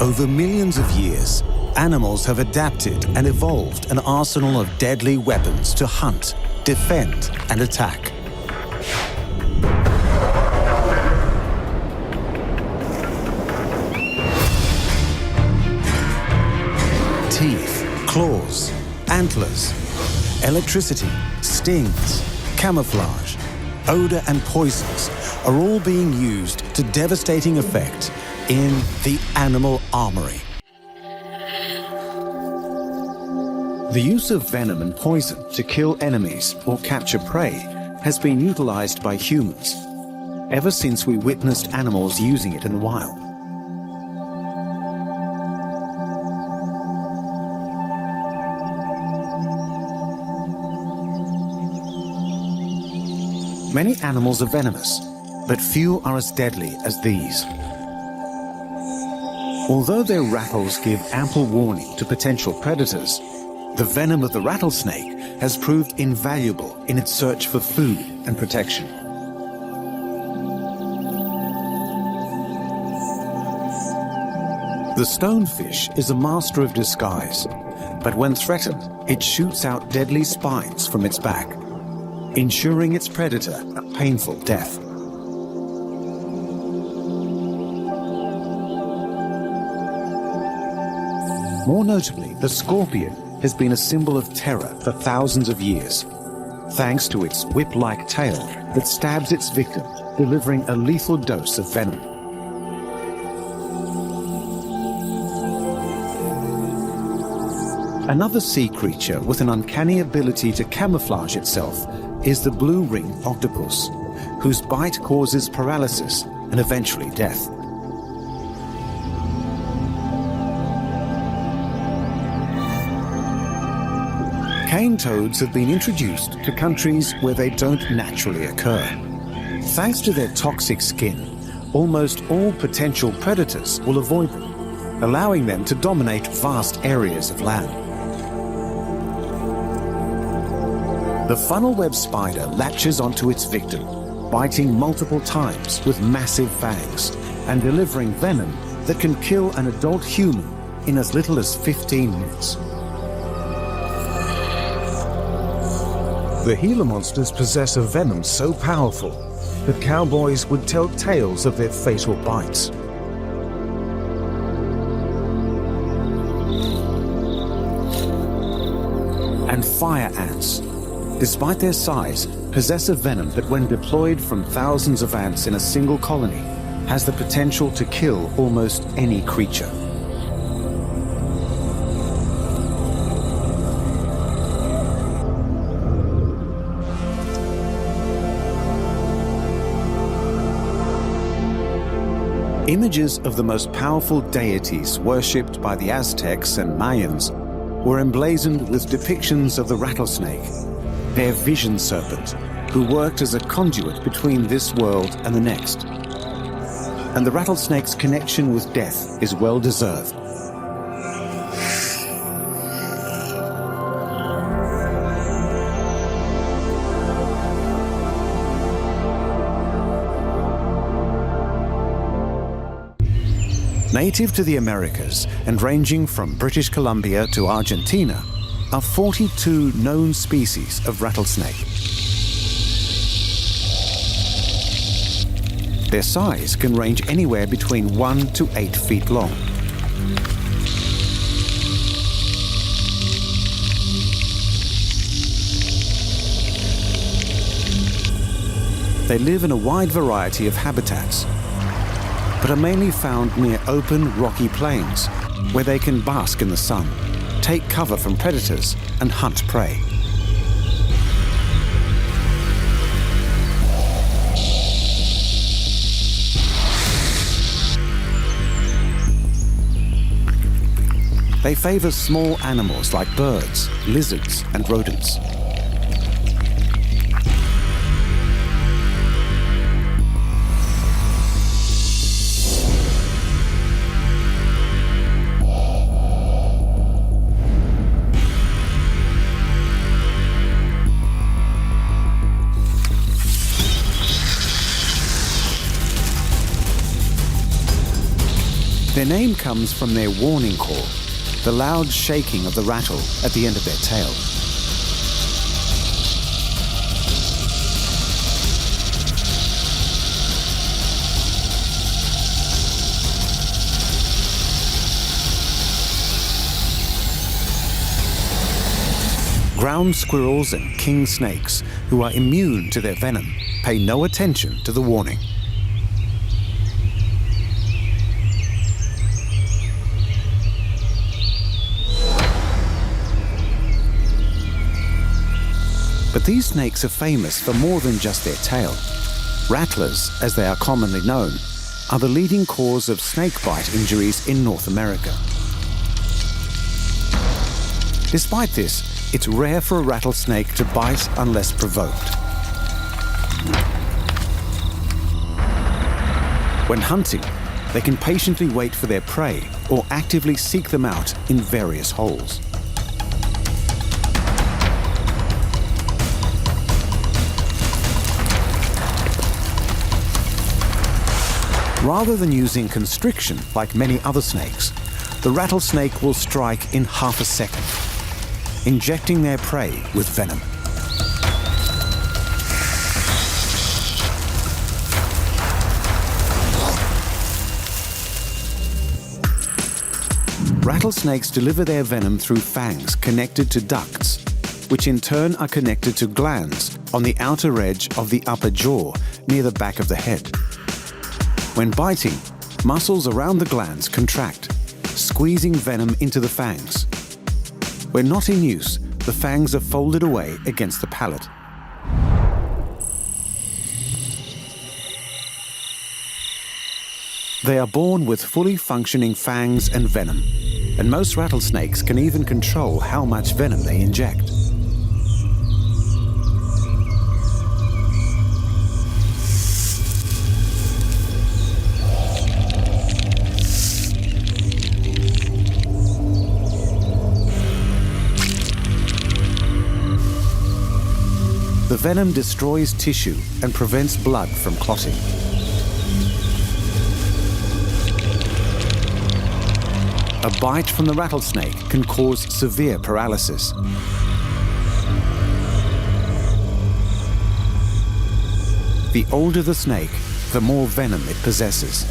Over millions of years, animals have adapted and evolved an arsenal of deadly weapons to hunt, defend, and attack. Teeth, claws, antlers, electricity, stings, camouflage, odor, and poisons are all being used to devastating effect in the animal armory. The use of venom and poison to kill enemies or capture prey has been utilized by humans ever since we witnessed animals using it in the wild. Many animals are venomous, but few are as deadly as these. Although their rattles give ample warning to potential predators, the venom of the rattlesnake has proved invaluable in its search for food and protection. The stonefish is a master of disguise, but when threatened, it shoots out deadly spines from its back, ensuring its predator a painful death. More notably, the scorpion has been a symbol of terror for thousands of years, thanks to its whip-like tail that stabs its victim, delivering a lethal dose of venom. Another sea creature with an uncanny ability to camouflage itself is the blue-ringed octopus, whose bite causes paralysis and eventually death. Cane toads have been introduced to countries where they don't naturally occur. Thanks to their toxic skin, almost all potential predators will avoid them, allowing them to dominate vast areas of land. The funnel web spider latches onto its victim, biting multiple times with massive fangs and delivering venom that can kill an adult human in as little as 15 minutes. The Gila monsters possess a venom so powerful that cowboys would tell tales of their fatal bites. And fire ants, despite their size, possess a venom that when deployed from thousands of ants in a single colony, has the potential to kill almost any creature. Images of the most powerful deities worshipped by the Aztecs and Mayans were emblazoned with depictions of the rattlesnake, their vision serpent, who worked as a conduit between this world and the next. And the rattlesnake's connection with death is well deserved. Native to the Americas and ranging from British Columbia to Argentina are 42 known species of rattlesnake. Their size can range anywhere between 1 to 8 feet long. They live in a wide variety of habitats, but are mainly found near open, rocky plains, where they can bask in the sun, take cover from predators, and hunt prey. They favor small animals like birds, lizards, and rodents. Their name comes from their warning call, the loud shaking of the rattle at the end of their tail. Ground squirrels and king snakes, who are immune to their venom, pay no attention to the warning. But these snakes are famous for more than just their tail. Rattlers, as they are commonly known, are the leading cause of snakebite injuries in North America. Despite this, it's rare for a rattlesnake to bite unless provoked. When hunting, they can patiently wait for their prey or actively seek them out in various holes. Rather than using constriction like many other snakes, the rattlesnake will strike in half a second, injecting their prey with venom. Rattlesnakes deliver their venom through fangs connected to ducts, which in turn are connected to glands on the outer edge of the upper jaw near the back of the head. When biting, muscles around the glands contract, squeezing venom into the fangs. When not in use, the fangs are folded away against the palate. They are born with fully functioning fangs and venom, and most rattlesnakes can even control how much venom they inject. The venom destroys tissue and prevents blood from clotting. A bite from the rattlesnake can cause severe paralysis. The older the snake, the more venom it possesses.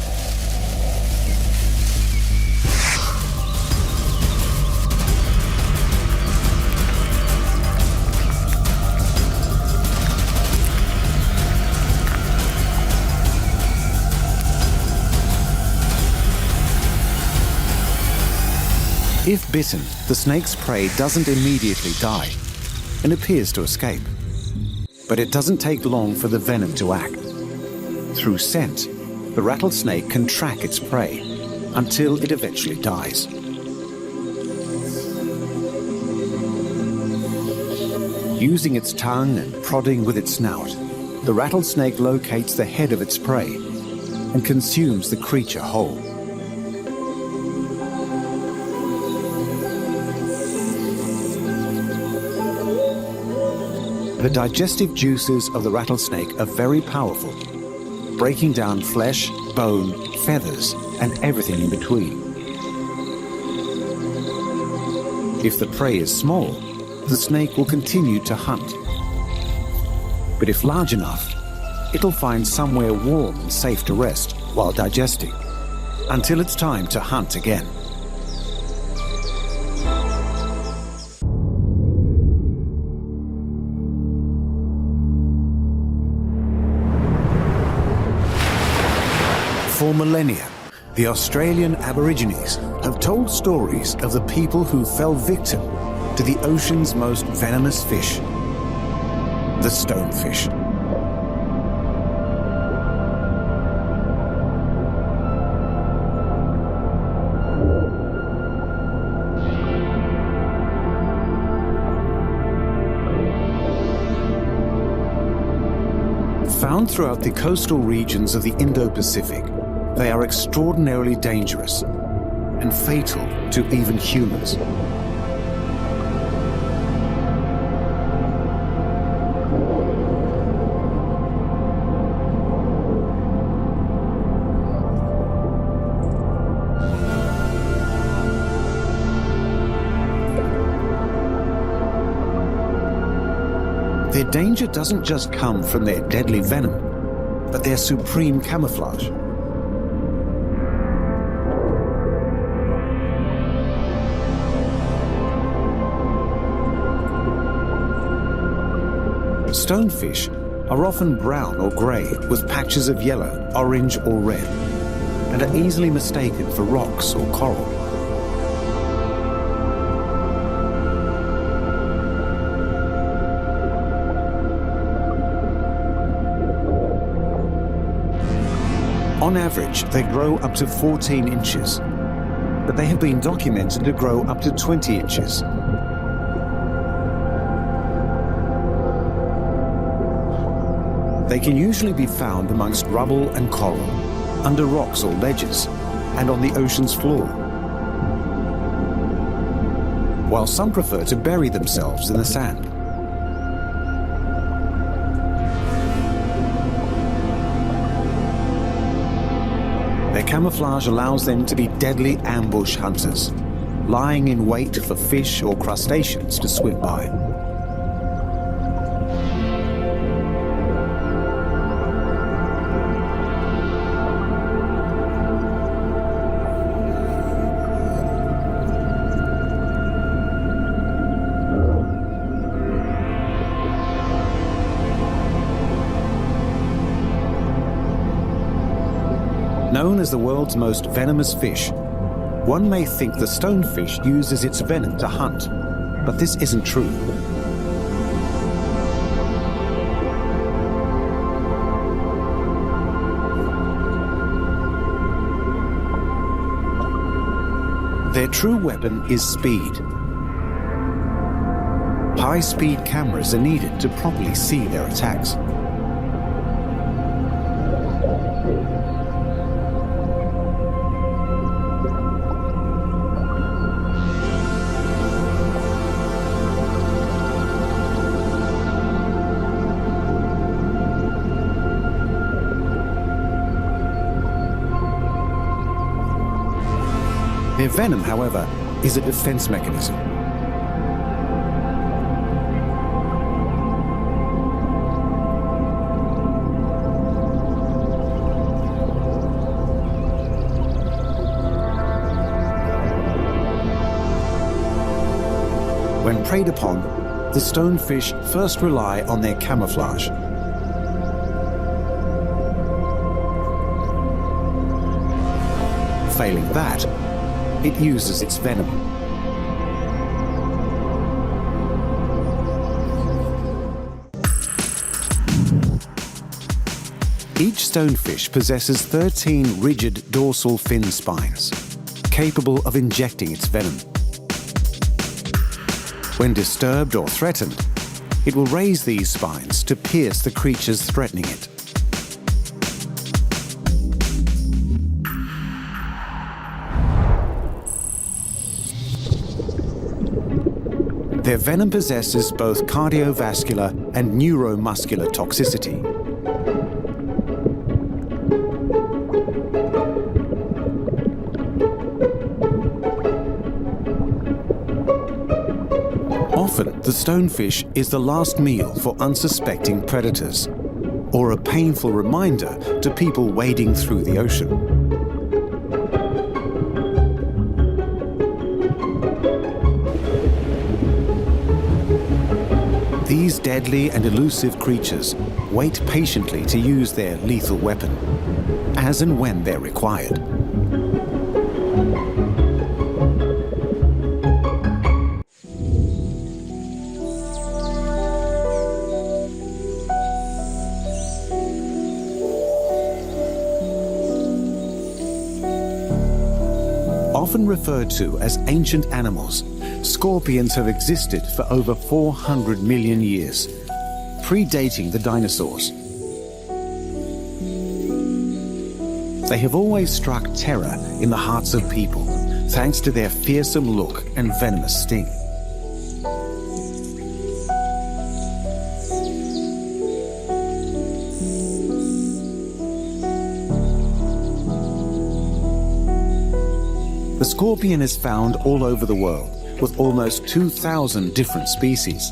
If bitten, the snake's prey doesn't immediately die and appears to escape. But it doesn't take long for the venom to act. Through scent, the rattlesnake can track its prey until it eventually dies. Using its tongue and prodding with its snout, the rattlesnake locates the head of its prey and consumes the creature whole. The digestive juices of the rattlesnake are very powerful, breaking down flesh, bone, feathers, and everything in between. If the prey is small, the snake will continue to hunt. But if large enough, it'll find somewhere warm and safe to rest while digesting, until it's time to hunt again. For millennia, the Australian Aborigines have told stories of the people who fell victim to the ocean's most venomous fish, the stonefish. Found throughout the coastal regions of the Indo-Pacific, they are extraordinarily dangerous and fatal to even humans. Their danger doesn't just come from their deadly venom, but their supreme camouflage. Stonefish are often brown or grey with patches of yellow, orange or red, and are easily mistaken for rocks or coral. On average, they grow up to 14 inches, but they have been documented to grow up to 20 inches. They can usually be found amongst rubble and coral, under rocks or ledges, and on the ocean's floor, while some prefer to bury themselves in the sand. Their camouflage allows them to be deadly ambush hunters, lying in wait for fish or crustaceans to swim by. Known as the world's most venomous fish, one may think the stonefish uses its venom to hunt, but this isn't true. Their true weapon is speed. High-speed cameras are needed to properly see their attacks. Their venom, however, is a defense mechanism. When preyed upon, the stonefish first rely on their camouflage. Failing that, it uses its venom. Each stonefish possesses 13 rigid dorsal fin spines, capable of injecting its venom. When disturbed or threatened, it will raise these spines to pierce the creatures threatening it. Their venom possesses both cardiovascular and neuromuscular toxicity. Often, the stonefish is the last meal for unsuspecting predators, or a painful reminder to people wading through the ocean. These deadly and elusive creatures wait patiently to use their lethal weapon, as and when they're required. Often referred to as ancient animals, scorpions have existed for over 400 million years, predating the dinosaurs. They have always struck terror in the hearts of people, thanks to their fearsome look and venomous sting. The scorpion is found all over the world, with almost 2,000 different species.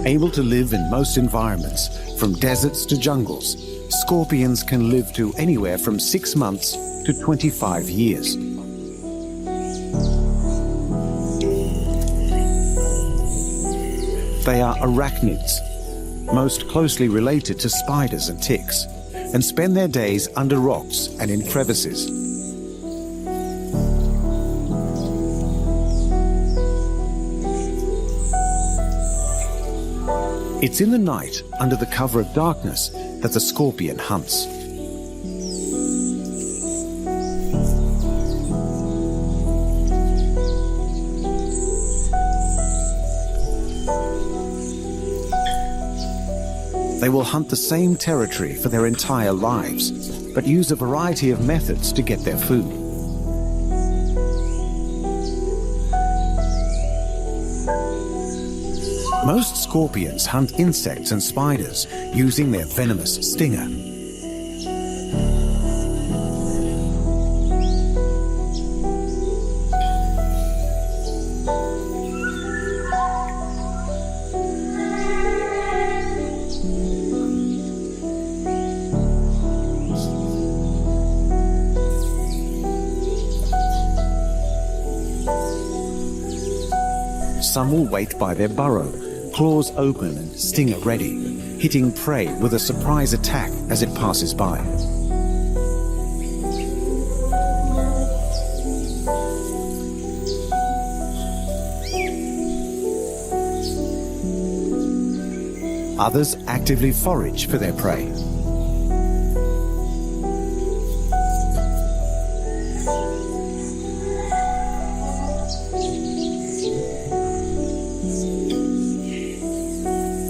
Able to live in most environments, from deserts to jungles, scorpions can live to anywhere from 6 months to 25 years. They are arachnids, most closely related to spiders and ticks, and spend their days under rocks and in crevices. It's in the night, under the cover of darkness, that the scorpion hunts. They will hunt the same territory for their entire lives, but use a variety of methods to get their food. Most scorpions hunt insects and spiders using their venomous stinger. Some will wait by their burrow, claws open and stinger ready, hitting prey with a surprise attack as it passes by. Others actively forage for their prey.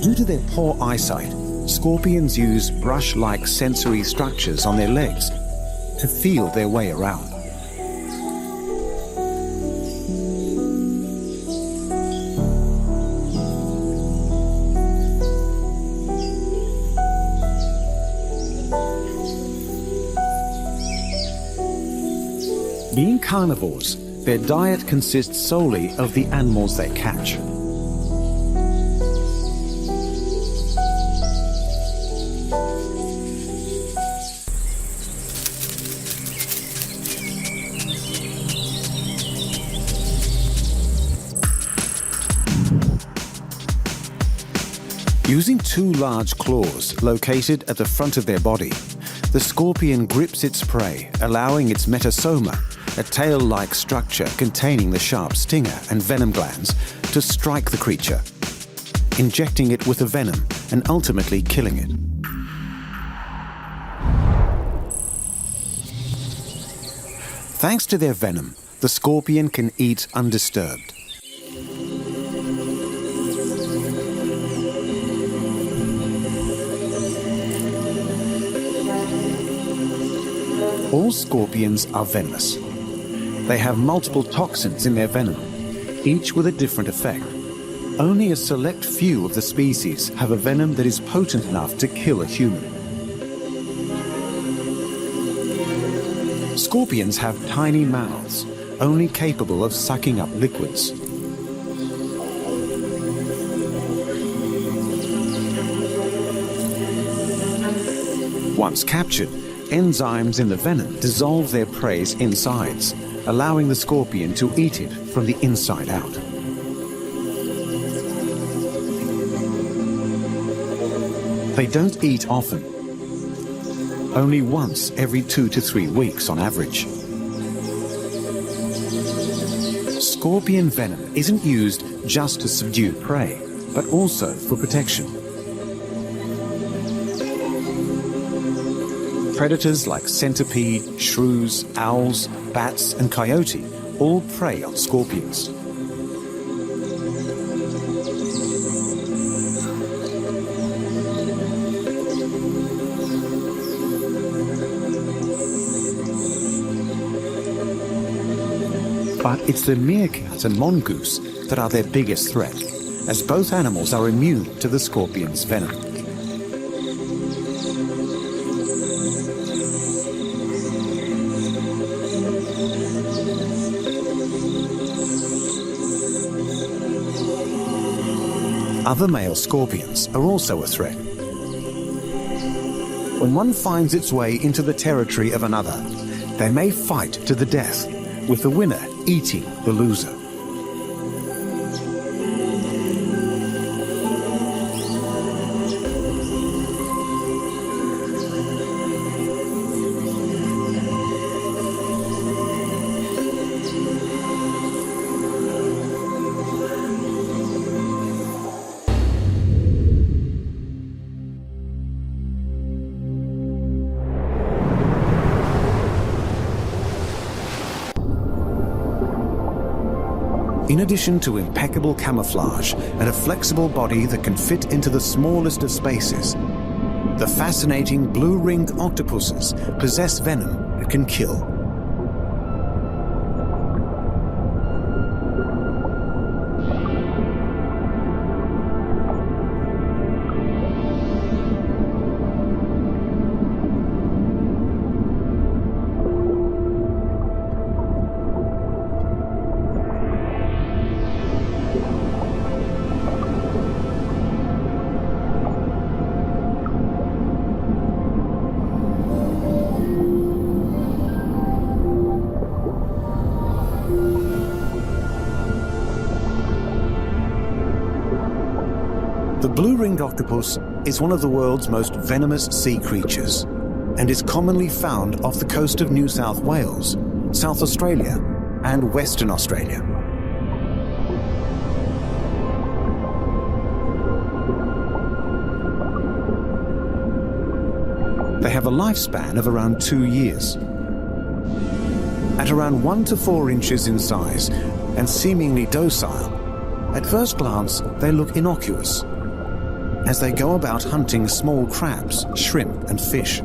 Due to their poor eyesight, scorpions use brush-like sensory structures on their legs to feel their way around. Being carnivores, their diet consists solely of the animals they catch. Using two large claws located at the front of their body, the scorpion grips its prey, allowing its metasoma, a tail-like structure containing the sharp stinger and venom glands, to strike the creature, injecting it with the venom and ultimately killing it. Thanks to their venom, the scorpion can eat undisturbed. All scorpions are venomous. They have multiple toxins in their venom, each with a different effect. Only a select few of the species have a venom that is potent enough to kill a human. Scorpions have tiny mouths, only capable of sucking up liquids. Once captured, enzymes in the venom dissolve their prey's insides, allowing the scorpion to eat it from the inside out. They don't eat often, only once every 2 to 3 weeks on average. Scorpion venom isn't used just to subdue prey, but also for protection. Predators like centipede, shrews, owls, bats, and coyote all prey on scorpions. But it's the meerkat and mongoose that are their biggest threat, as both animals are immune to the scorpion's venom. Other male scorpions are also a threat. When one finds its way into the territory of another, they may fight to the death, with the winner eating the loser. In addition to impeccable camouflage and a flexible body that can fit into the smallest of spaces, the fascinating blue-ringed octopuses possess venom that can kill. The blue-ringed octopus is one of the world's most venomous sea creatures and is commonly found off the coast of New South Wales, South Australia, and Western Australia. They have a lifespan of around 2 years. At around 1 to 4 inches in size and seemingly docile, at first glance they look innocuous as they go about hunting small crabs, shrimp, and fish.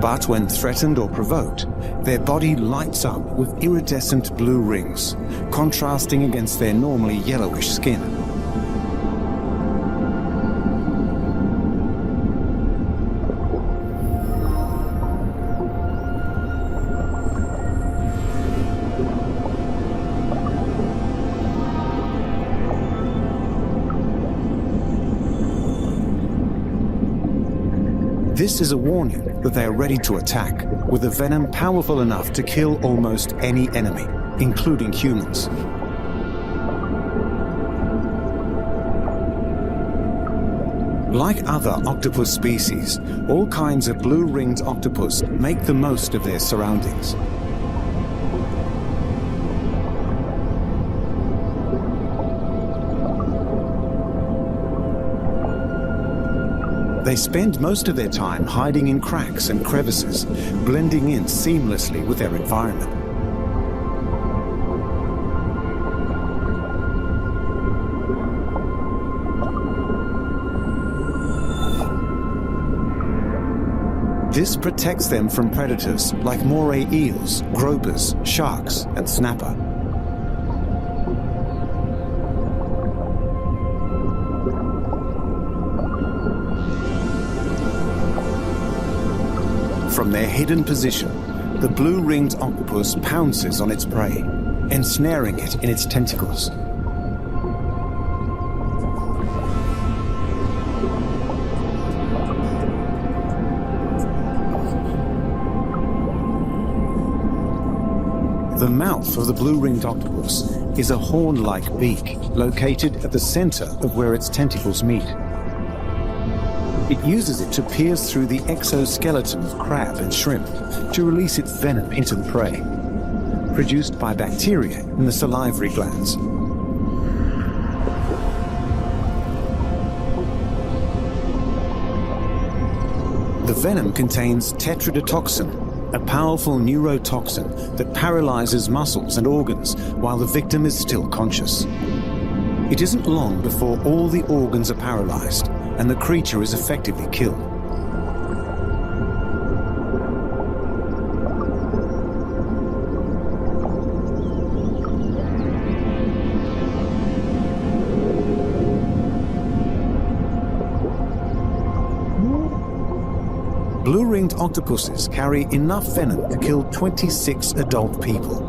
But when threatened or provoked, their body lights up with iridescent blue rings, contrasting against their normally yellowish skin. This is a warning that they are ready to attack, with a venom powerful enough to kill almost any enemy, including humans. Like other octopus species, all kinds of blue-ringed octopus make the most of their surroundings. They spend most of their time hiding in cracks and crevices, blending in seamlessly with their environment. This protects them from predators like moray eels, gropers, sharks, and snapper. From their hidden position, the blue-ringed octopus pounces on its prey, ensnaring it in its tentacles. The mouth of the blue-ringed octopus is a horn-like beak located at the center of where its tentacles meet. It uses it to pierce through the exoskeleton of crab and shrimp to release its venom into the prey, produced by bacteria in the salivary glands. The venom contains tetrodotoxin, a powerful neurotoxin that paralyzes muscles and organs while the victim is still conscious. It isn't long before all the organs are paralyzed and the creature is effectively killed. Blue-ringed octopuses carry enough venom to kill 26 adult people.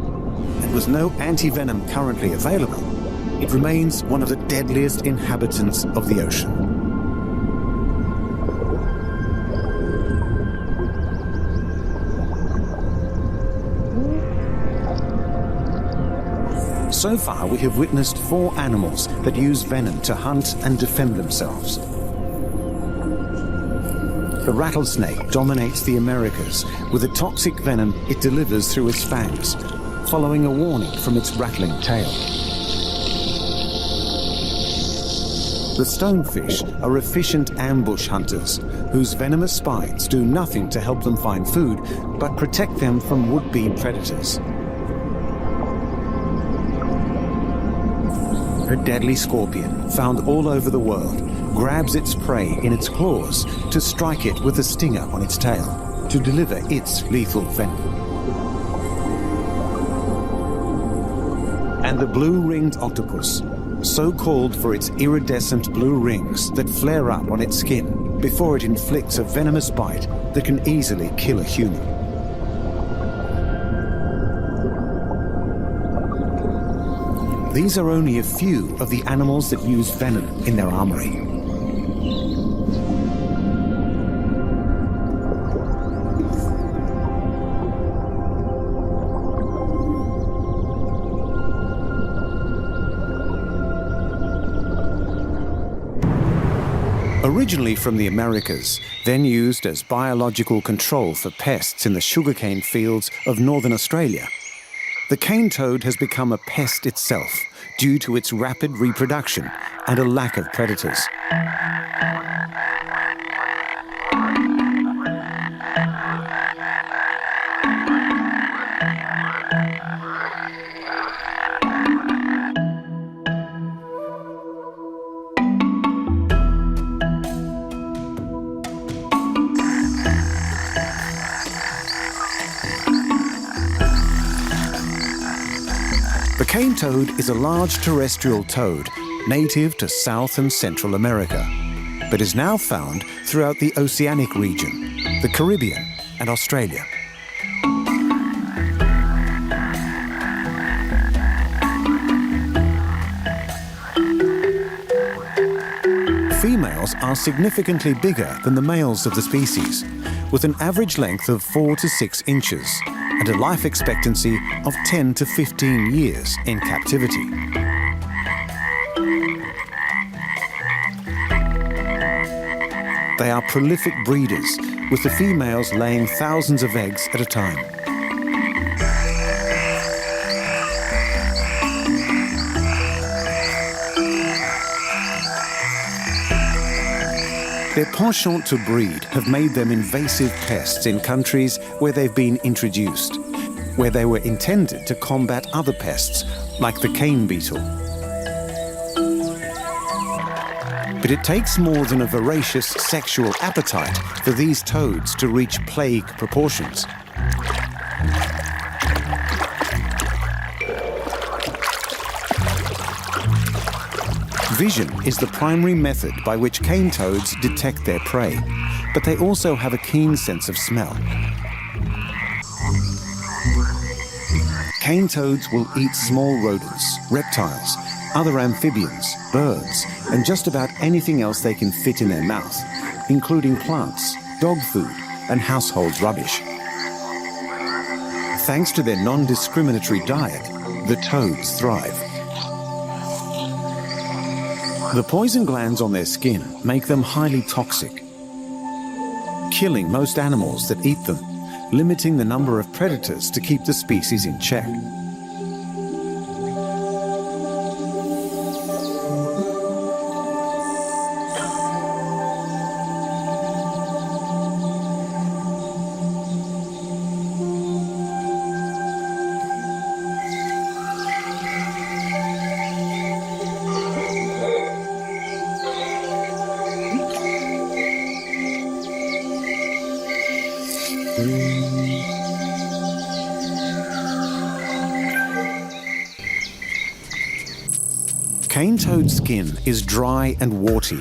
And with no anti-venom currently available, it remains one of the deadliest inhabitants of the ocean. So far, we have witnessed 4 animals that use venom to hunt and defend themselves. The rattlesnake dominates the Americas with the toxic venom it delivers through its fangs, following a warning from its rattling tail. The stonefish are efficient ambush hunters whose venomous spines do nothing to help them find food, but protect them from would-be predators. A deadly scorpion, found all over the world, grabs its prey in its claws to strike it with a stinger on its tail to deliver its lethal venom. And the blue-ringed octopus, so called for its iridescent blue rings that flare up on its skin before it inflicts a venomous bite that can easily kill a human. These are only a few of the animals that use venom in their armory. Originally from the Americas, then used as biological control for pests in the sugarcane fields of northern Australia, the cane toad has become a pest itself due to its rapid reproduction and a lack of predators. The cane toad is a large terrestrial toad native to South and Central America, but is now found throughout the oceanic region, the Caribbean and Australia. Females are significantly bigger than the males of the species, with an average length of 4 to 6 inches and a life expectancy of 10 to 15 years in captivity. They are prolific breeders, with the females laying thousands of eggs at a time. Their penchant to breed have made them invasive pests in countries where they've been introduced, where they were intended to combat other pests like the cane beetle. But it takes more than a voracious sexual appetite for these toads to reach plague proportions. Vision is the primary method by which cane toads detect their prey, but they also have a keen sense of smell. Cane toads will eat small rodents, reptiles, other amphibians, birds, and just about anything else they can fit in their mouth, including plants, dog food, and household rubbish. Thanks to their non-discriminatory diet, the toads thrive. The poison glands on their skin make them highly toxic, killing most animals that eat them, limiting the number of predators to keep the species in check. Cane toad skin is dry and warty,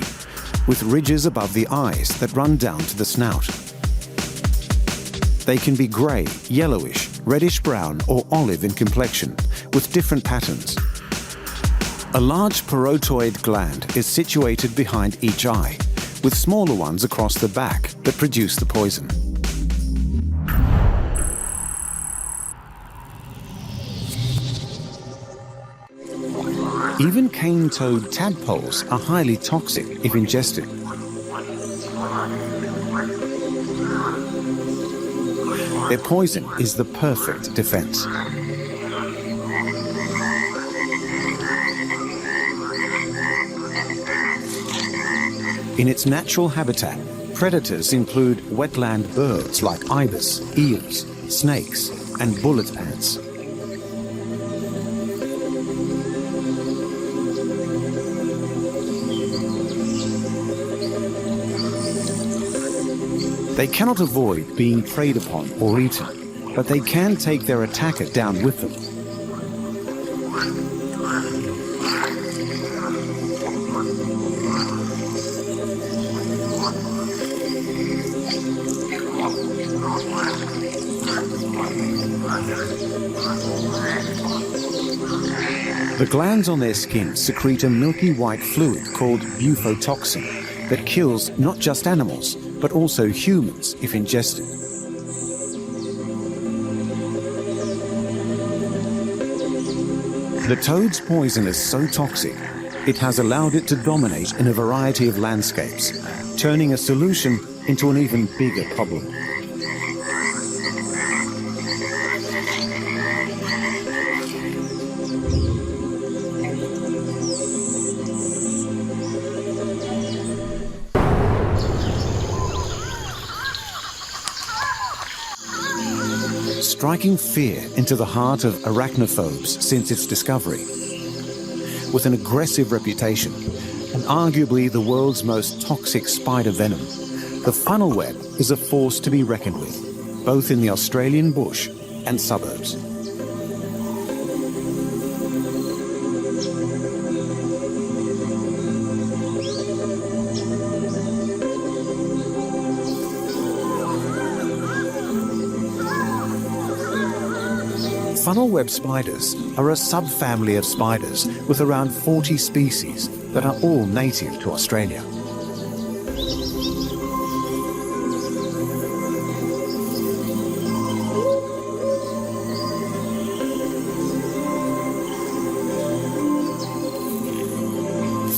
with ridges above the eyes that run down to the snout. They can be grey, yellowish, reddish-brown or olive in complexion, with different patterns. A large parotoid gland is situated behind each eye, with smaller ones across the back that produce the poison. Even cane-toed tadpoles are highly toxic if ingested. Their poison is the perfect defense. In its natural habitat, predators include wetland birds like ibis, eels, snakes, and bullet ants. They cannot avoid being preyed upon or eaten, but they can take their attacker down with them. The glands on their skin secrete a milky white fluid called bufotoxin that kills not just animals, but also humans if ingested. The toad's poison is so toxic, it has allowed it to dominate in a variety of landscapes, turning a solution into an even bigger problem. Striking fear into the heart of arachnophobes since its discovery. With an aggressive reputation and arguably the world's most toxic spider venom, the funnel web is a force to be reckoned with, both in the Australian bush and suburbs. Funnel web spiders are a subfamily of spiders with around 40 species that are all native to Australia.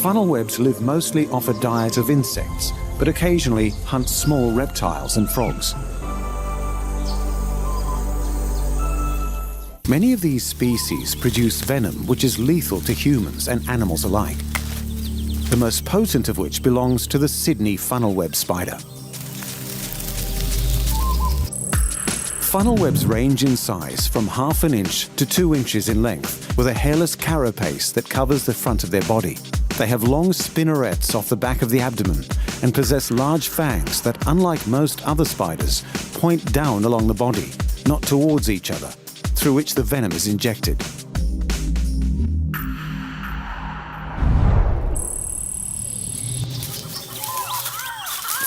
Funnel webs live mostly off a diet of insects, but occasionally hunt small reptiles and frogs. Many of these species produce venom which is lethal to humans and animals alike, the most potent of which belongs to the Sydney funnel web spider. Funnel webs range in size from ½ an inch to 2 inches in length, with a hairless carapace that covers the front of their body. They have long spinnerets off the back of the abdomen and possess large fangs that, unlike most other spiders, point down along the body, not towards each other, through which the venom is injected.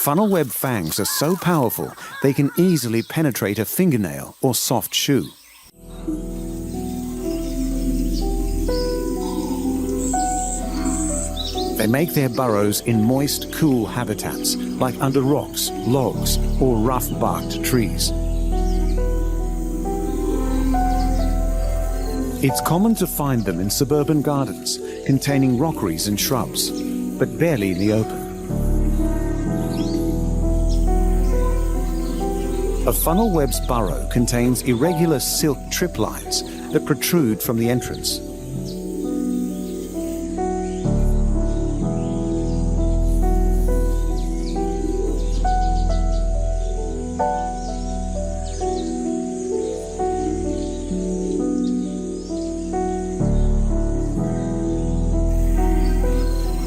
Funnel web fangs are so powerful they can easily penetrate a fingernail or soft shoe. They make their burrows in moist, cool habitats, like under rocks, logs, or rough-barked trees. It's common to find them in suburban gardens containing rockeries and shrubs, but barely in the open. A funnel web's burrow contains irregular silk trip lines that protrude from the entrance.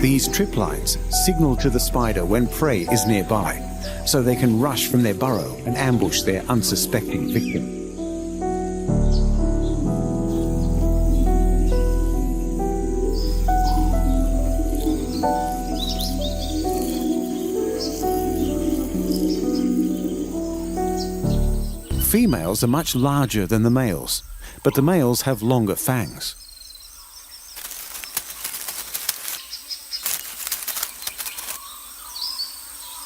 These trip lines signal to the spider when prey is nearby, so they can rush from their burrow and ambush their unsuspecting victim. females are much larger than the males, but the males have longer fangs.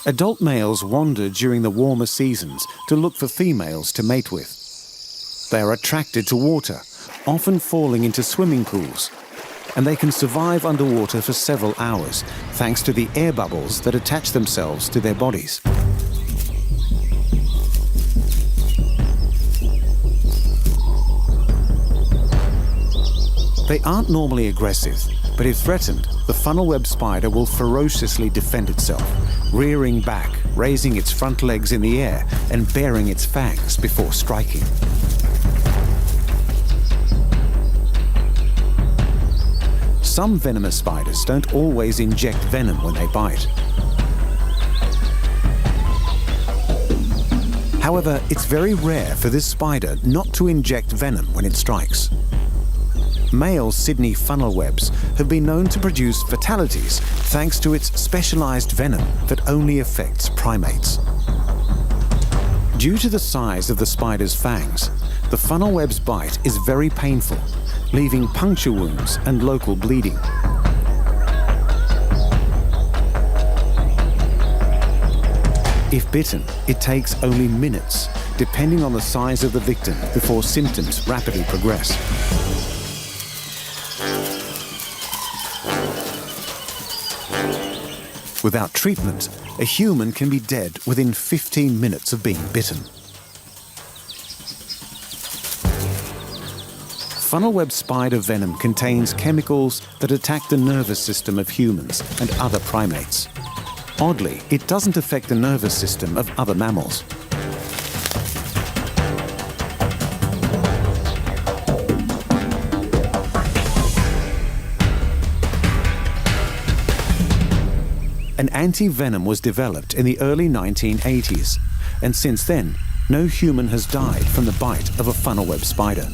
Adult males wander during the warmer seasons to look for females to mate with. They are attracted to water, often falling into swimming pools, and they can survive underwater for several hours thanks to the air bubbles that attach themselves to their bodies. They aren't normally aggressive, but if threatened, the funnel-web spider will ferociously defend itself, rearing back, raising its front legs in the air, and baring its fangs before striking. Some venomous spiders don't always inject venom when they bite. However, it's very rare for this spider not to inject venom when it strikes. Male Sydney funnel-webs have been known to produce fatalities thanks to its specialized venom that only affects primates. Due to the size of the spider's fangs, the funnel-web's bite is very painful, leaving puncture wounds and local bleeding. If bitten, it takes only minutes, depending on the size of the victim, before symptoms rapidly progress. Without treatment, a human can be dead within 15 minutes of being bitten. Funnel-web spider venom contains chemicals that attack the nervous system of humans and other primates. Oddly, it doesn't affect the nervous system of other mammals. An anti-venom was developed in the early 1980s, and since then, no human has died from the bite of a funnel-web spider.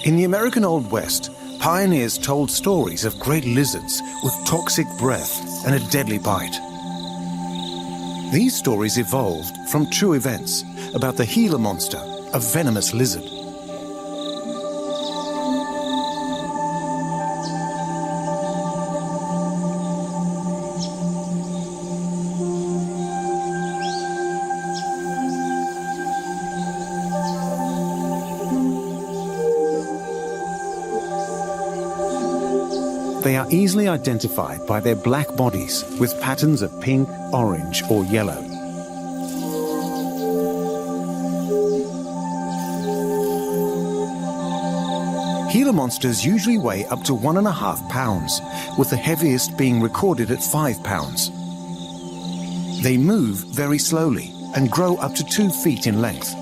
In the American Old West, pioneers told stories of great lizards with toxic breath and a deadly bite. These stories evolved from true events about the Gila monster, a venomous lizard. They are easily identified by their black bodies with patterns of pink, orange, or yellow. Gila monsters usually weigh up to 1.5 pounds, with the heaviest being recorded at 5 pounds. They move very slowly and grow up to 2 feet in length.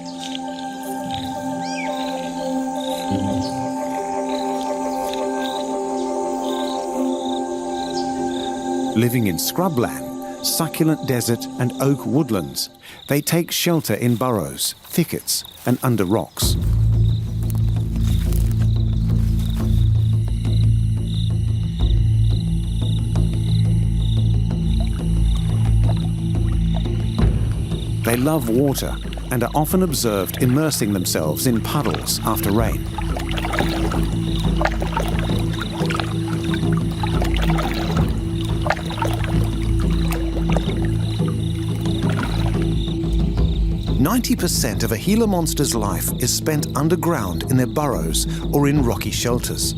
Living in scrubland, succulent desert and oak woodlands, they take shelter in burrows, thickets and under rocks. They love water and are often observed immersing themselves in puddles after rain. % of a Gila monster's life is spent underground in their burrows or in rocky shelters.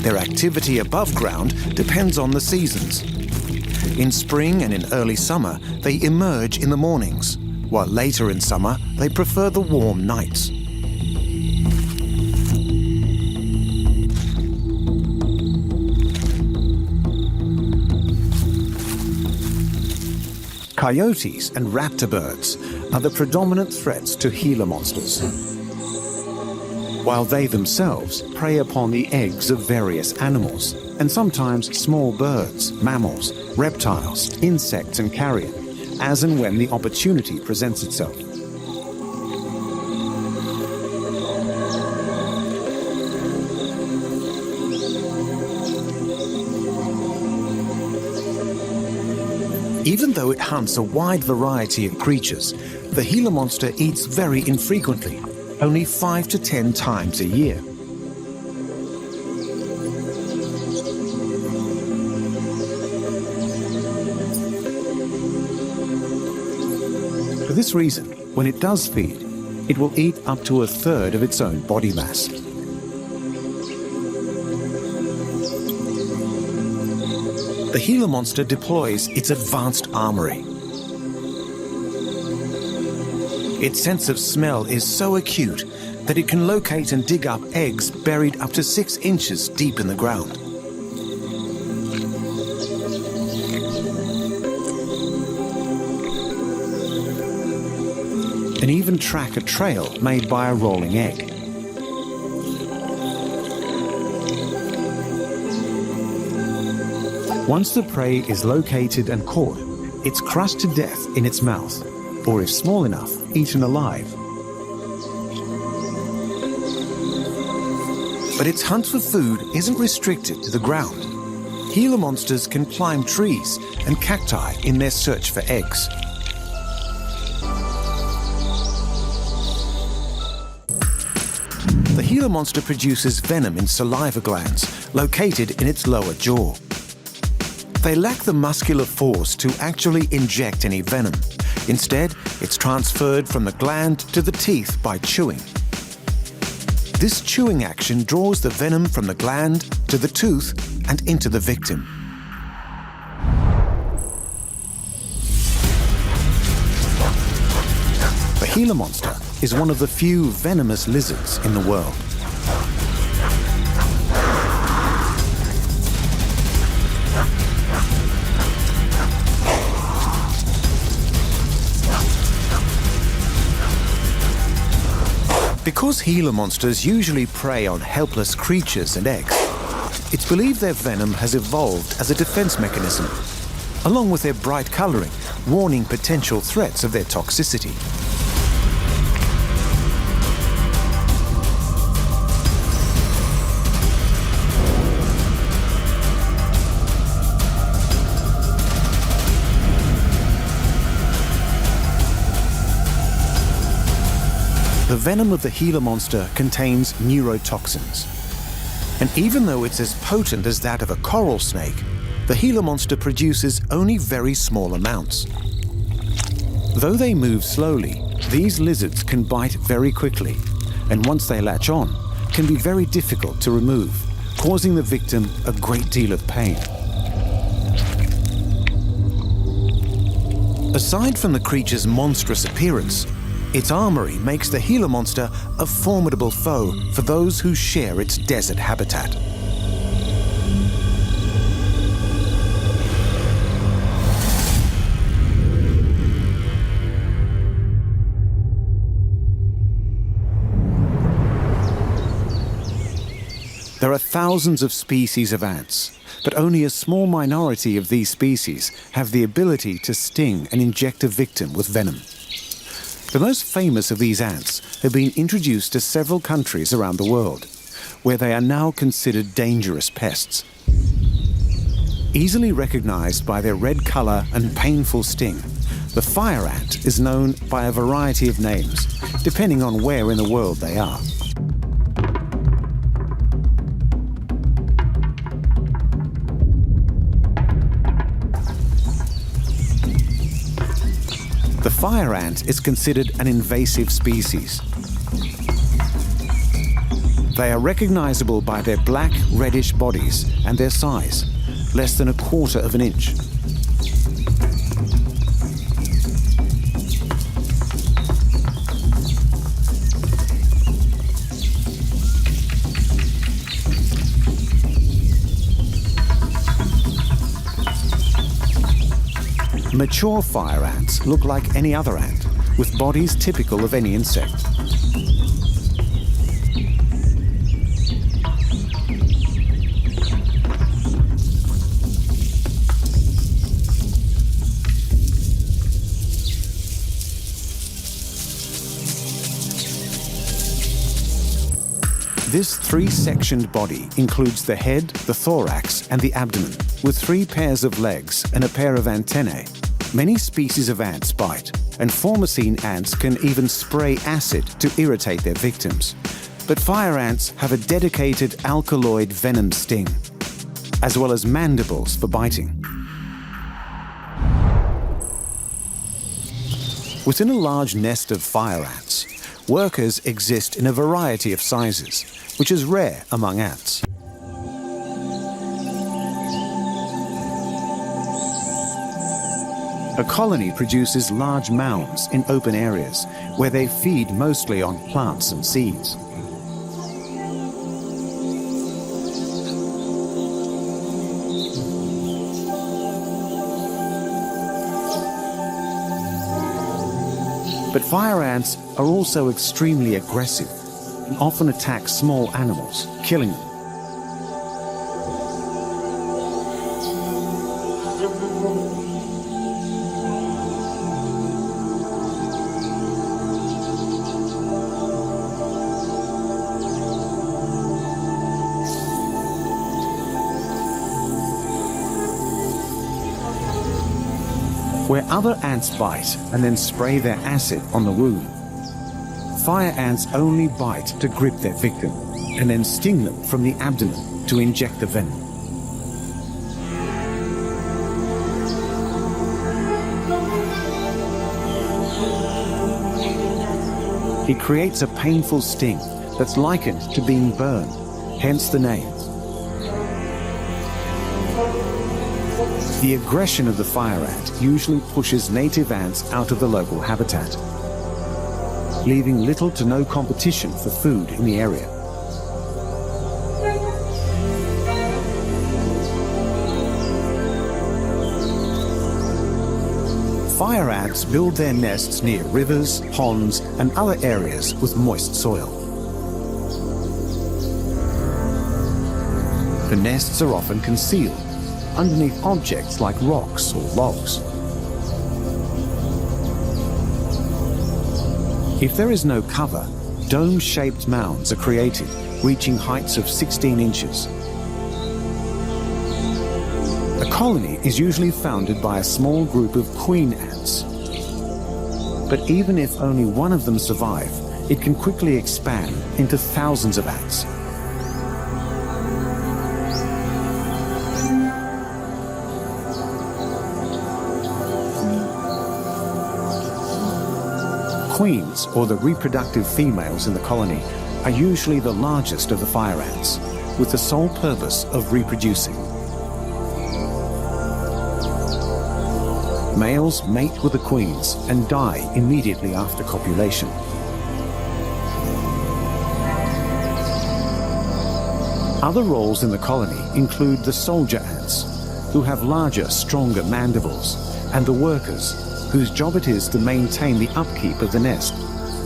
Their activity above ground depends on the seasons. In spring and in early summer, they emerge in the mornings, while later in summer, they prefer the warm nights. Coyotes and raptor birds are the predominant threats to Gila monsters, while they themselves prey upon the eggs of various animals, and sometimes small birds, mammals, reptiles, insects and carrion, as and when the opportunity presents itself. Even though it hunts a wide variety of creatures, the Gila monster eats very infrequently, only 5 to 10 times a year. For this reason, when it does feed, it will eat up to a third of its own body mass. The Gila monster deploys its advanced armory. Its sense of smell is so acute that it can locate and dig up eggs buried up to 6 inches deep in the ground. And even track a trail made by a rolling egg. Once the prey is located and caught, it's crushed to death in its mouth, or if small enough, eaten alive. But its hunt for food isn't restricted to the ground. Gila monsters can climb trees and cacti in their search for eggs. The Gila monster produces venom in saliva glands located in its lower jaw. They lack the muscular force to actually inject any venom. Instead, it's transferred from the gland to the teeth by chewing. This chewing action draws the venom from the gland to the tooth and into the victim. The Gila monster is one of the few venomous lizards in the world. Because Gila monsters usually prey on helpless creatures and eggs, it's believed their venom has evolved as a defense mechanism, along with their bright coloring, warning potential threats of their toxicity. The venom of the Gila monster contains neurotoxins. And even though it's as potent as that of a coral snake, the Gila monster produces only very small amounts. Though they move slowly, these lizards can bite very quickly, and once they latch on, can be very difficult to remove, causing the victim a great deal of pain. Aside from the creature's monstrous appearance, its armory makes the Gila monster a formidable foe for those who share its desert habitat. There are thousands of species of ants, but only a small minority of these species have the ability to sting and inject a victim with venom. The most famous of these ants have been introduced to several countries around the world, where they are now considered dangerous pests. Easily recognized by their red color and painful sting, the fire ant is known by a variety of names, depending on where in the world they are. The fire ant is considered an invasive species. They are recognizable by their black, reddish bodies and their size, less than 1/4 of an inch. Mature fire ants look like any other ant, with bodies typical of any insect. This three-sectioned body includes the head, the thorax, and the abdomen, with 3 pairs of legs and a pair of antennae. Many species of ants bite, and formicine ants can even spray acid to irritate their victims. But fire ants have a dedicated alkaloid venom sting, as well as mandibles for biting. Within a large nest of fire ants, workers exist in a variety of sizes, which is rare among ants. A colony produces large mounds in open areas where they feed mostly on plants and seeds. But fire ants are also extremely aggressive and often attack small animals, killing them. Where other ants bite and then spray their acid on the wound, fire ants only bite to grip their victim and then sting them from the abdomen to inject the venom. It creates a painful sting that's likened to being burned, hence the name. The aggression of the fire ant usually pushes native ants out of the local habitat, leaving little to no competition for food in the area. Fire ants build their nests near rivers, ponds, and other areas with moist soil. The nests are often concealed underneath objects like rocks or logs. If there is no cover, dome-shaped mounds are created, reaching heights of 16 inches. A colony is usually founded by a small group of queen ants. But even if only one of them survive, it can quickly expand into thousands of ants. Queens, or the reproductive females in the colony, are usually the largest of the fire ants, with the sole purpose of reproducing. Males mate with the queens and die immediately after copulation. Other roles in the colony include the soldier ants, who have larger, stronger mandibles, and the workers, whose job it is to maintain the upkeep of the nest,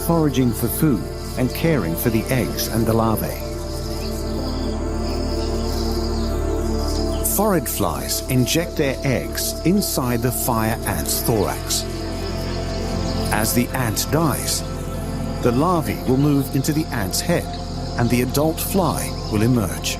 foraging for food and caring for the eggs and the larvae. Phorid flies inject their eggs inside the fire ant's thorax. As the ant dies, the larvae will move into the ant's head and the adult fly will emerge.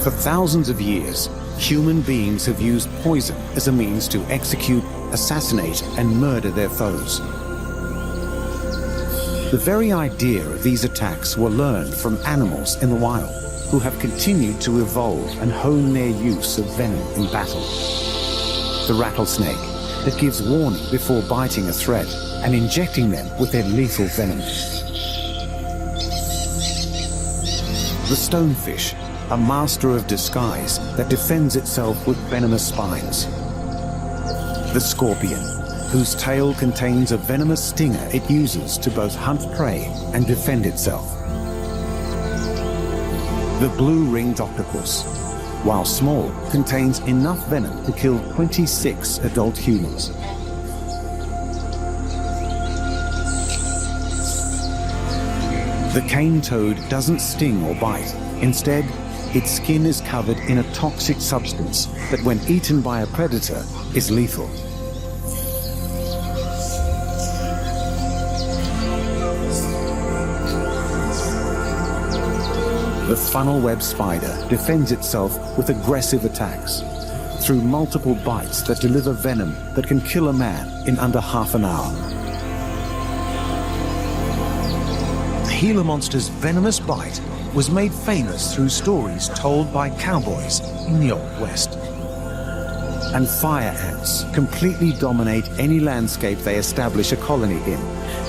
For thousands of years, human beings have used poison as a means to execute, assassinate, and murder their foes. The very idea of these attacks were learned from animals in the wild, who have continued to evolve and hone their use of venom in battle. The rattlesnake, that gives warning before biting a threat and injecting them with their lethal venom. The stonefish, a master of disguise that defends itself with venomous spines. The scorpion, whose tail contains a venomous stinger it uses to both hunt prey and defend itself. The blue-ringed octopus, while small, contains enough venom to kill 26 adult humans. The cane toad doesn't sting or bite. Instead, its skin is covered in a toxic substance that, when eaten by a predator, is lethal. The funnel web spider defends itself with aggressive attacks through multiple bites that deliver venom that can kill a man in under half an hour. The Gila monster's venomous bite was made famous through stories told by cowboys in the Old West. And fire ants completely dominate any landscape they establish a colony in,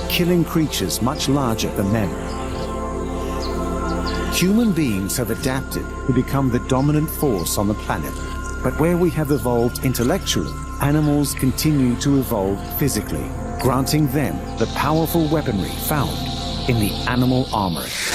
killing creatures much larger than them. Human beings have adapted to become the dominant force on the planet, but where we have evolved intellectually, animals continue to evolve physically, granting them the powerful weaponry found in the animal armory.